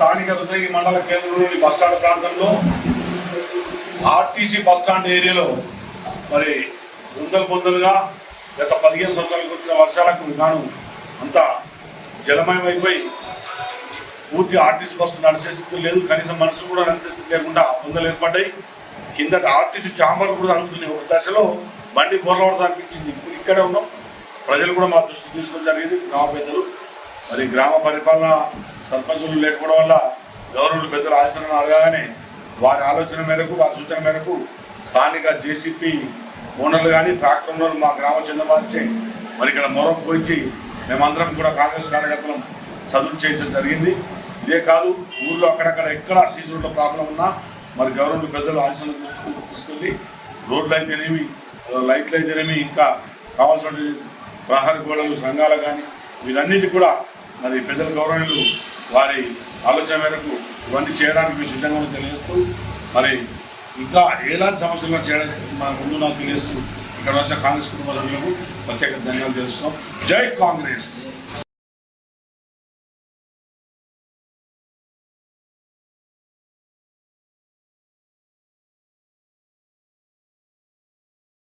స్థానిక రుద్రగిరి మండల కేంద్రంలోని బస్టాండ్ ప్రాంతంలో ఆర్టీసీ బస్టాండ్ ఏరియాలో మరి బొందలుగా గత 15 సంవత్సరాలకు వచ్చిన వర్షాలకు గాను అంతా జలమయమైపోయి పూర్తి ఆర్టీసీ బస్సు నడిచే స్థితి లేదు. కనీసం మనుషులు కూడా నడిచే స్థితి లేకుండా బొందలు ఏర్పడ్డాయి. కిందట ఆర్టీసీ చాంబర్ కూడా అందుతుంది. ఒక దశలో బండి బొర్రవడదు అనిపించింది. ఇప్పుడు ఇక్కడే ఉన్నాం. ప్రజలు కూడా మా దృష్టికి తీసుకోవడం జరిగింది. గ్రామ పెద్దలు మరి గ్రామ పరిపాలన సర్పంచులు లేకపోవడం వల్ల గవర్నమెంట్ పెద్దలు ఆశలను అడగానే వారి ఆలోచన మేరకు వారి సూచన మేరకు స్థానిక జేసీపీ ఓనర్లు కానీ ట్రాక్టర్ ఓనర్లు మా గ్రామ చెందమార్చి మరి ఇక్కడ మొరం పోయించి మేమందరం కూడా కాంగ్రెస్ కార్యకర్తలను చదువు చేయించడం జరిగింది. ఇదే కాదు, ఊళ్ళో అక్కడక్కడ ఎక్కడ సీసీ రోడ్ల ప్రాబ్లం ఉన్నా మరి గవర్నమెంట్ పెద్దలు ఆశలను దృష్టికి తీసుకెళ్ళి రోడ్లు అయితేనేమి లైట్లు అయితేనేమి ఇంకా కావాల్సిన ప్రహారీ గోడలు సంఘాలు కానీ వీటన్నిటి కూడా మరి పెద్దల గౌరవనీయులు వారి ఆలోచన మేరకు ఇవన్నీ చేయడానికి మేము సిద్ధంగా తెలియజేస్తూ మరి ఇంకా ఎలాంటి సమస్యలు చేయడానికి మా ముందు నాకు తెలియజేస్తూ ఇక్కడ వచ్చే కాంగ్రెస్ కుటుంబ సభ్యులకు ప్రత్యేక ధన్యవాదాలు తెలుస్తున్నాం. జై కాంగ్రెస్.